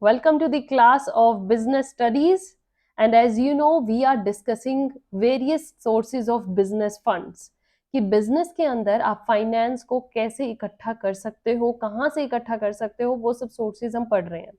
welcome to the class of business studies. And as you know, we are discussing various sources of business funds. कि business के अंदर आप finance को कैसे इकट्ठा कर सकते हो, कहाँ से इकट्ठा कर सकते हो, वो सब सोर्सेज हम पढ़ रहे हैं.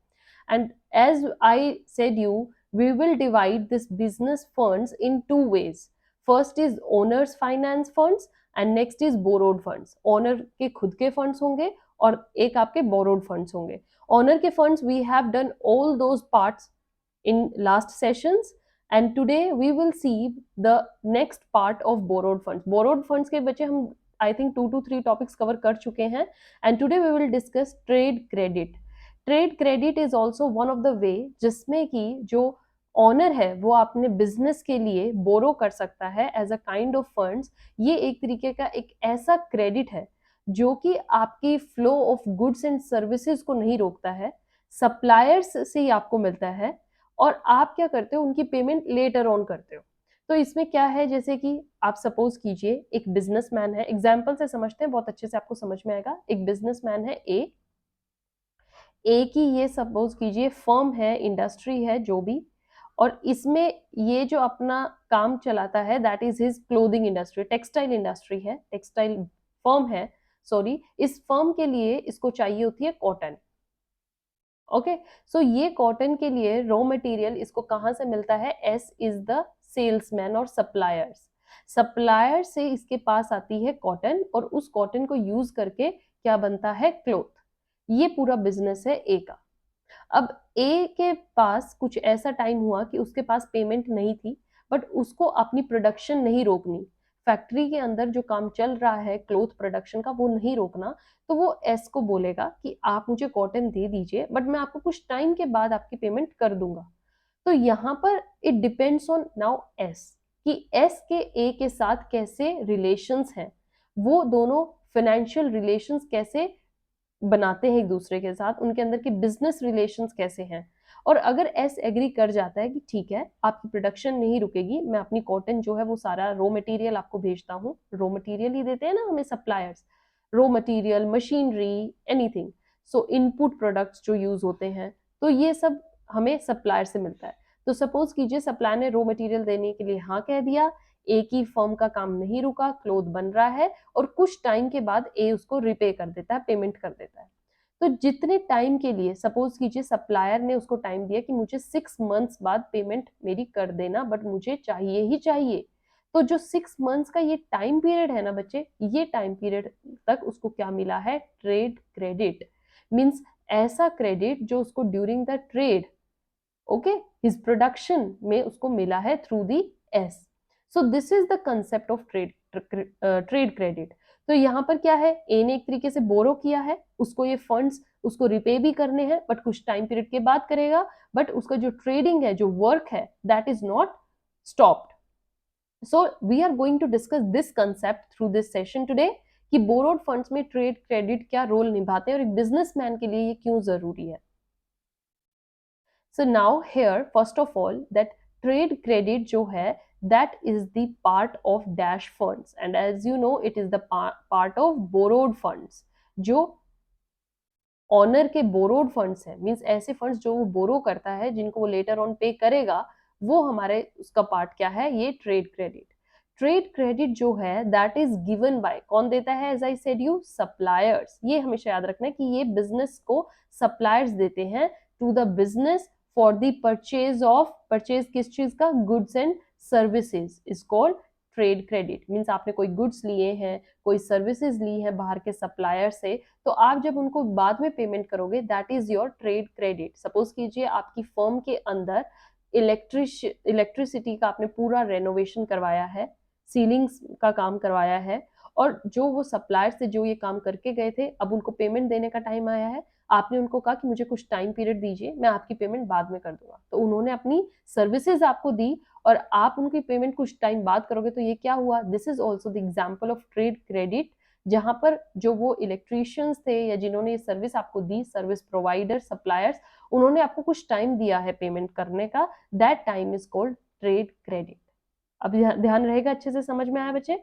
And as I said you, we will divide this business funds in two ways. First is owners finance funds and next is borrowed funds. Owner के खुद के funds होंगे और एक आपके borrowed funds होंगे. Owner के funds, we have done all those parts in last sessions, and today we will see the next part of borrowed funds. Borrowed funds के बच्चे हम I think 2 to 3 topics cover कर चुके हैं, and today we will discuss trade credit. Trade credit is also one of the way जिसमें कि जो honour है वो अपने बिजनेस के लिए बोरो कर सकता है as a kind of funds. ये एक तरीके का एक ऐसा क्रेडिट है जो कि आपकी flow of goods and services को नहीं रोकता है, सप्लायर्स से ही आपको मिलता है और आप क्या करते हो, उनकी पेमेंट लेटर ऑन करते हो. तो इसमें क्या है, जैसे कि आप सपोज कीजिए एक बिजनेसमैन है, एग्जाम्पल से समझते हैं, बहुत अच्छे से आपको समझ में आएगा. एक बिजनेसमैन है ए की ये सपोज कीजिए फर्म है, इंडस्ट्री है, जो भी, और इसमें ये जो अपना काम चलाता है that is his clothing industry, textile industry है, टेक्सटाइल फर्म है, सॉरी. इस फर्म के लिए इसको चाहिए होती है कॉटन. ओके, सो ये कॉटन के लिए रॉ मटेरियल इसको कहाँ से मिलता है? एस इज द सेल्समैन और सप्लायर्स. सप्लायर से इसके पास आती है कॉटन और उस कॉटन को यूज करके क्या बनता है? क्लोथ. ये पूरा बिजनेस है ए का. अब ए के पास कुछ ऐसा टाइम हुआ कि उसके पास पेमेंट नहीं थी, बट उसको अपनी प्रोडक्शन नहीं रोकनी, फैक्ट्री के अंदर जो काम चल रहा है क्लोथ प्रोडक्शन का वो नहीं रोकना. तो वो एस को बोलेगा कि आप मुझे कॉटन दे दीजिए बट मैं आपको कुछ टाइम के बाद आपकी पेमेंट कर दूंगा. तो यहाँ पर it depends on now S कि एस के ए के साथ कैसे रिलेशंस हैं, वो दोनों फाइनेंशियल रिलेशंस कैसे बनाते हैं एक दूसरे के साथ, उनके अंदर के बिजनेस रिलेशंस कैसे हैं. और अगर एस एग्री कर जाता है कि ठीक है आपकी प्रोडक्शन नहीं रुकेगी, मैं अपनी कॉटन जो है वो सारा रॉ मटेरियल आपको भेजता हूँ. रॉ मटेरियल ही देते हैं ना हमें suppliers, raw material, machinery, anything. सो इनपुट प्रोडक्ट्स जो यूज होते हैं, तो ये सब हमें सप्लायर से मिलता है. तो सपोज कीजिए सप्लायर ने रॉ मटेरियल देने के लिए हाँ कह दिया, एक ही फर्म का काम नहीं रुका, क्लोथ बन रहा है और कुछ टाइम के बाद ए उसको रिपे कर देता है, पेमेंट कर देता है. तो जितने टाइम के लिए सपोज कीजिए सप्लायर ने उसको टाइम दिया कि मुझे 6 मंथ्स बाद पेमेंट मेरी कर देना बट मुझे चाहिए ही चाहिए, तो जो 6 मंथ्स का ये टाइम पीरियड है ना बच्चे, ये टाइम पीरियड तक उसको क्या मिला है? Trade credit. मीन्स ऐसा क्रेडिट जो उसको during the trade, okay, his production में उसको मिला है through the S. So this is the concept of trade credit. तो यहाँ पर क्या है, ए ने एक तरीके से बोरो किया है, उसको ये फंड्स उसको रिपे भी करने हैं बट कुछ टाइम पीरियड के बाद करेगा, बट उसका जो ट्रेडिंग है, जो वर्क है, that is not stopped. So we are going to discuss this concept through this session today कि बोरोड फंड्स में ट्रेड क्रेडिट क्या रोल निभाते हैं और एक बिजनेसमैन के लिए ये क्यों जरूरी है. So now here, first of all, that trade credit जो है, that is the part of dash funds, and as you know, it is the part of borrowed funds. जो ऑनर के बोरोड फंड्स हैं, मीन्स ऐसे funds जो वो बोरो करता है जिनको वो लेटर ऑन पे करेगा, वो हमारे उसका पार्ट क्या है? ये ट्रेड क्रेडिट. ट्रेड क्रेडिट जो है दैट इज गिवन बाय, कौन देता है? As I said you, suppliers. ये हमेशा याद रखना है कि ये बिजनेस को सप्लायर्स देते हैं to the business for the purchase of, purchase किस चीज का? Goods and services is called trade credit. Means आपने कोई गुड्स लिए हैं, कोई सर्विसेज ली है बाहर के सप्लायर से, तो आप जब उनको बाद में पेमेंट करोगे that is your trade credit. Suppose कीजिए आपकी फर्म के अंदर इलेक्ट्रिसिटी का आपने पूरा रेनोवेशन करवाया है, सीलिंग्स का काम करवाया है, और जो वो सप्लायर से जो ये काम करके गए थे, अब उनको पेमेंट देने का टाइम आया है, आपने उनको कहा कि मुझे कुछ टाइम पीरियड दीजिए, मैं आपकी पेमेंट बाद में कर दूंगा. तो उन्होंने अपनी सर्विसेज आपको दी और आप उनकी पेमेंट कुछ टाइम बाद करोगे, तो ये क्या हुआ? This is also the example of trade credit, जहां पर जो वो इलेक्ट्रीशियंस थे या जिन्होंने ये सर्विस आपको दी, सर्विस प्रोवाइडर, सप्लायर्स, उन्होंने आपको कुछ टाइम दिया है पेमेंट करने का, that time is called trade credit. अब ध्यान रहेगा, अच्छे से समझ में आया बच्चे?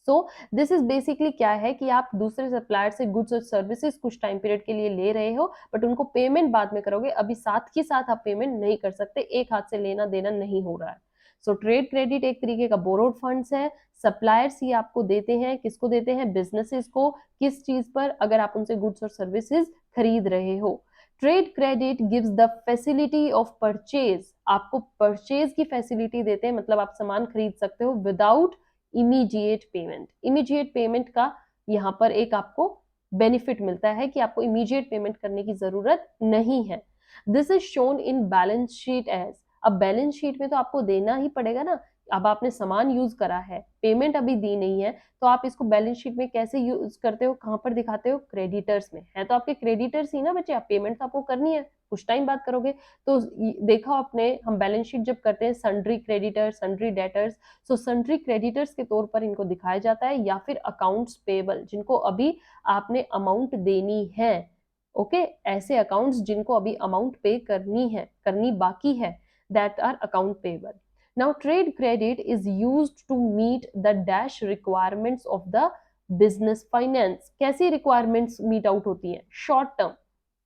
सो दिस इज बेसिकली क्या है कि आप दूसरे सप्लायर से गुड्स और सर्विसेज कुछ टाइम पीरियड के लिए ले रहे हो, बट उनको पेमेंट बाद में करोगे, अभी साथ के साथ आप पेमेंट नहीं कर सकते, एक हाथ से लेना देना नहीं हो रहा है। सो ट्रेड क्रेडिट एक तरीके का बोरोड फंड्स है, सप्लायर्स ही आपको देते हैं, किसको देते हैं, बिजनेसेस को, किस चीज पर, अगर आप उनसे गुड्स और सर्विसेज खरीद रहे हो। Trade credit gives the facility of purchase, आपको परचेज की फैसिलिटी देते हैं, मतलब आप सामान खरीद सकते हो without immediate payment. Immediate payment का यहाँ पर एक आपको बेनिफिट मिलता है कि आपको इमीडिएट पेमेंट करने की जरूरत नहीं है। This is shown in balance sheet as, अब बैलेंस शीट में तो आपको देना ही पड़ेगा ना, अब आपने सामान यूज करा है, पेमेंट अभी दी नहीं है, तो आप इसको बैलेंस शीट में कैसे यूज करते हो, कहां पर दिखाते हो, क्रेडिटर्स में है, तो आपके क्रेडिटर्स ही ना बच्चे, आप पेमेंट तो आपको करनी है, कुछ टाइम बाद करोगे। तो देखा आपने, हम बैलेंस शीट जब करते हैं, सन्ड्री क्रेडिटर्स, सन्ड्री डेटर्स, सो सन्ड्री क्रेडिटर्स के तौर पर इनको दिखाया जाता है, या फिर अकाउंट्स पेबल, जिनको अभी आपने अमाउंट देनी है। ओके, ऐसे अकाउंट्स जिनको अभी अमाउंट पे करनी है, करनी बाकी है, that are account payable. Now trade credit is used to meet the dash requirements of the business finance. कैसी रिक्वायरमेंट्स मीट आउट होती हैं, शॉर्ट टर्म,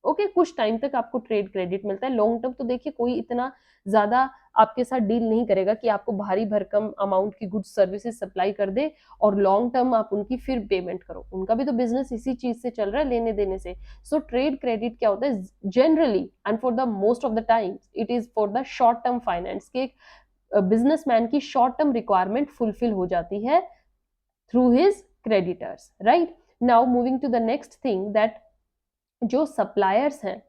ओके, कुछ टाइम तक आपको ट्रेड क्रेडिट मिलता है। लॉन्ग टर्म तो देखिए कोई इतना ज्यादा आपके साथ डील नहीं करेगा कि आपको भारी भरकम अमाउंट की गुड्स सर्विसेज सप्लाई कर दे और लॉन्ग टर्म आप उनकी फिर पेमेंट करो, उनका भी तो बिजनेस इसी चीज से चल रहा है, लेने देने से। सो ट्रेड क्रेडिट क्या होता है, generally and for the most of the times it is for the short term finance, के बिजनेसमैन की शॉर्ट टर्म रिक्वायरमेंट फुलफिल हो जाती है through his creditors, right. Now moving to the next thing, that जो suppliers हैं,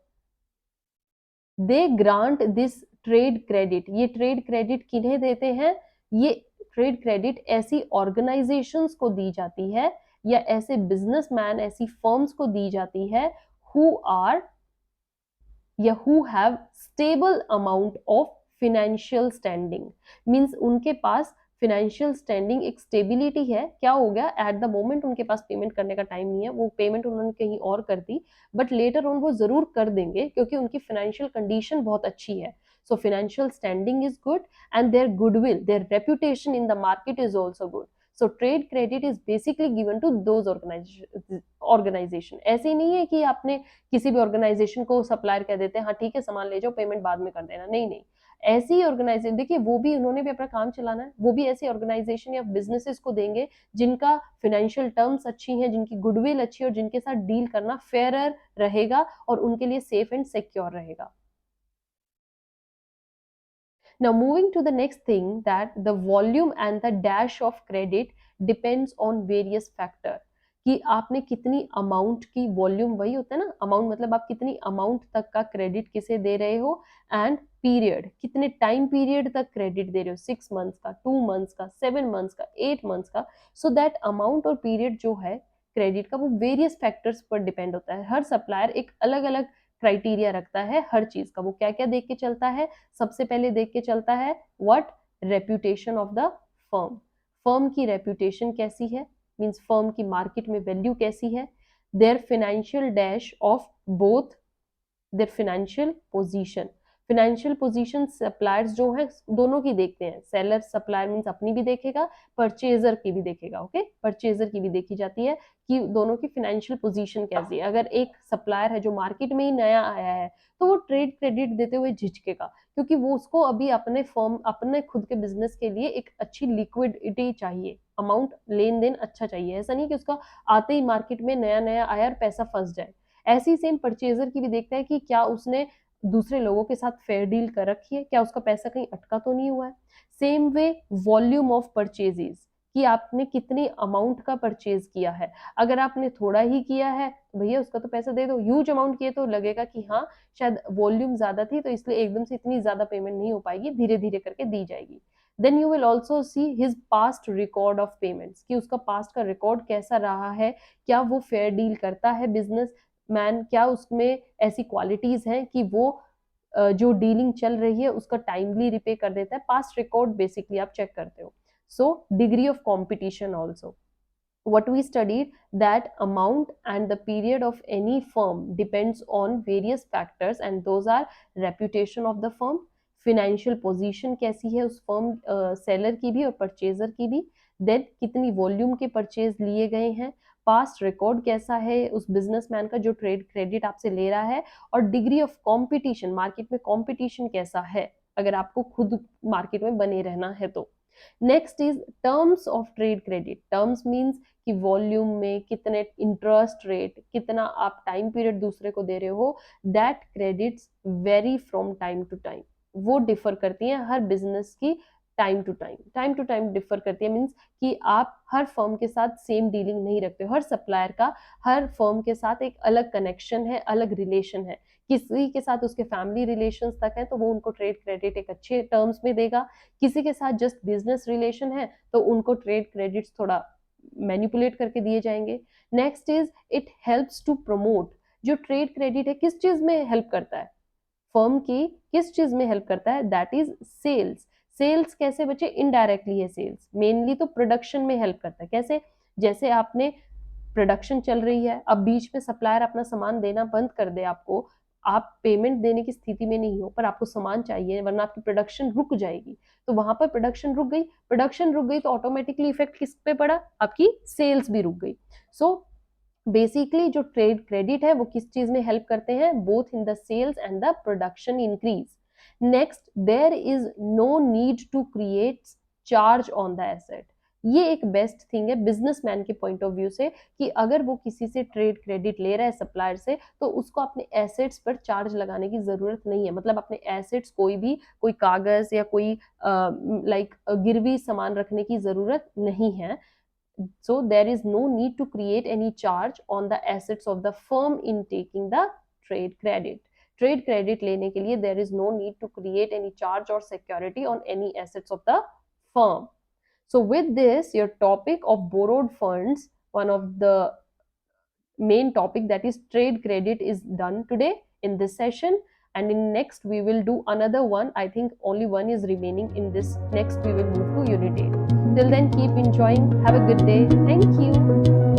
they grant this trade credit, ये trade credit किन्हें देते हैं, ये ट्रेड क्रेडिट ऐसी ऑर्गेनाइजेशंस को दी जाती है, या ऐसे बिजनेसमैन, ऐसी फर्म्स को दी जाती है हु आर या who have stable amount of financial standing, means उनके पास फिनेंशियल स्टैंडिंग, एक स्टेबिलिटी है, क्या हो गया, एट द मोमेंट उनके पास पेमेंट करने का टाइम नहीं है, वो पेमेंट उन्होंने कहीं और कर दी, बट लेटर ऑन वो जरूर कर देंगे क्योंकि उनकी फाइनेंशियल कंडीशन बहुत अच्छी है। So financial standing is good and their goodwill, their reputation in the market is also good. So trade credit is basically given to those organisation. ऐसे ही नहीं है कि आपने किसी भी ऑर्गेनाइजेशन को सप्लायर कह देते हैं हाँ ठीक है सामान ले जाओ, पेमेंट बाद में कर देना, नहीं नहीं, ऐसी ऑर्गेनाइजेशन, देखिए वो भी, उन्होंने भी अपना काम चलाना है, वो भी ऐसी ऑर्गेनाइजेशन या बिजनेसेस को देंगे जिनका फाइनेंशियल टर्म्स अच्छी हैं, जिनकी गुडविल अच्छी है और जिनके साथ डील करना फेयर रहेगा और उनके लिए सेफ एंड सिक्योर रहेगा। Now moving to the next thing, that the volume and the dash of credit depends on various factor, कि आपने कितनी अमाउंट की, वॉल्यूम वही होता है ना, अमाउंट मतलब आप कितनी अमाउंट तक का क्रेडिट किसे दे रहे हो, एंड पीरियड, कितने टाइम पीरियड तक क्रेडिट दे रहे हो, 6 मंथ्स का, 2 मंथ्स का, 7 मंथ्स का, 8 मंथ्स का। सो दैट अमाउंट और पीरियड जो है क्रेडिट का, वो वेरियस फैक्टर्स पर डिपेंड होता है। हर सप्लायर एक अलग अलग क्राइटेरिया रखता है हर चीज का, वो क्या क्या देख के चलता है, सबसे पहले देख के चलता है what, reputation of the firm, firm की रेप्यूटेशन कैसी है, मींस फर्म की मार्केट में वैल्यू कैसी है, there financial dash of both, there financial position, financial position suppliers जो है दोनों की देखते हैं, सेलर सप्लायर मींस अपनी भी देखेगा, परचेजर की भी देखेगा, ओके, परचेजर की भी देखी जाती है कि दोनों की फाइनेंशियल पोजीशन कैसी है। अगर एक सप्लायर है जो मार्केट में ही नया आया है तो वो ट्रेड क्रेडिट देते हुए झिझकेगा, क्योंकि वो उसको अभी अपने फर्म, अपने खुद के बिजनेस के लिए एक अच्छी लिक्विडिटी चाहिए, अमाउंट लेन देन अच्छा चाहिए, ऐसा नहीं कि उसका आते ही मार्केट में नया नया आया और पैसा फंस जाए। ऐसी सेम परचेजर की भी देखता है कि क्या उसने दूसरे लोगों के साथ फेयर डील कर रखी है, क्या उसका पैसा कहीं अटका तो नहीं हुआ है। Same way volume of purchases, कि आपने कितनी अमाउंट का परचेज किया है, अगर आपने थोड़ा ही किया है तो भैया उसका तो पैसा दे दो, ह्यूज अमाउंट किए तो लगेगा कि हाँ शायद वॉल्यूम ज्यादा थी तो इसलिए एकदम से इतनी ज्यादा पेमेंट नहीं हो पाएगी, धीरे धीरे करके दी जाएगी। Then you will also see his past record of payments, कि उसका पास्ट का रिकॉर्ड कैसा रहा है, क्या वो फेयर डील करता है बिजनेस मैन, क्या उसमें ऐसी क्वालिटीज हैं कि वो जो डीलिंग चल रही है उसका टाइमली रिपे कर देता है, पास्ट रिकॉर्ड बेसिकली आप चेक करते हो। So degree of competition also, what we studied, that amount and the period of any firm depends on various factors, and those are reputation of the firm, financial position कैसी है उस firm seller की भी और purchaser की भी, then कितनी volume के परचेज लिए गए हैं, पास्ट रिकॉर्ड कैसा है उस बिजनेसमैन का जो ट्रेड क्रेडिट आपसे ले रहा है, और डिग्री ऑफ कंपटीशन, मार्केट में कंपटीशन कैसा है अगर आपको खुद मार्केट में बने रहना है तो। Next is terms of trade credit. Terms means कि वॉल्यूम में कितने, इंटरेस्ट रेट कितना, आप टाइम पीरियड दूसरे को दे रहे हो, that credits vary from time to time, वो डिफर करती हैं हर बिजनेस की, टाइम टू टाइम डिफर करती है। मीन्स कि आप हर फर्म के साथ सेम डीलिंग नहीं रखते हो, हर सप्लायर का हर फर्म के साथ एक अलग कनेक्शन है, अलग रिलेशन है। किसी के साथ उसके फैमिली रिलेशंस तक है तो वो उनको ट्रेड क्रेडिट एक अच्छे टर्म्स में देगा, किसी के साथ जस्ट बिजनेस रिलेशन है तो उनको ट्रेड क्रेडिट्स थोड़ा मैनिपुलेट करके दिए जाएंगे। Next is it helps to promote. जो ट्रेड क्रेडिट है किस चीज में हेल्प करता है, फर्म की किस चीज में हेल्प करता है, दैट इज सेल्स। सेल्स कैसे बचे, इनडायरेक्टली है सेल्स, मेनली तो प्रोडक्शन में हेल्प करता है। कैसे, जैसे आपने प्रोडक्शन चल रही है, अब बीच में सप्लायर अपना सामान देना बंद कर दे आपको, आप पेमेंट देने की स्थिति में नहीं हो पर आपको सामान चाहिए वरना आपकी प्रोडक्शन रुक जाएगी, तो वहां पर प्रोडक्शन रुक गई तो ऑटोमेटिकली इफेक्ट किस पे पड़ा, आपकी सेल्स भी रुक गई। सो बेसिकली जो ट्रेड क्रेडिट है वो किस चीज में हेल्प करते हैं, both in the sales and the production increase. Next, there is no need to create charge on the asset. ये एक बेस्ट थिंग है बिजनेसमैन के पॉइंट ऑफ व्यू से, कि अगर वो किसी से ट्रेड क्रेडिट ले रहा है सप्लायर से, तो उसको अपने एसेट्स पर चार्ज लगाने की जरूरत नहीं है। मतलब अपने एसेट्स कोई भी, कोई कागज या कोई लाइक गिरवी सामान रखने की जरूरत नहीं है। So there is no need to create any charge on the assets of the firm in taking the trade credit. Trade credit लेने के लिए there is no need to create any charge or security on any assets of the firm. So with this, your topic of borrowed funds, one of the main topic that is trade credit is done today in this session, and in next we will do another one. I think only one is remaining in this. Next we will move to unit 8. Till then, keep enjoying. Have a good day. Thank you.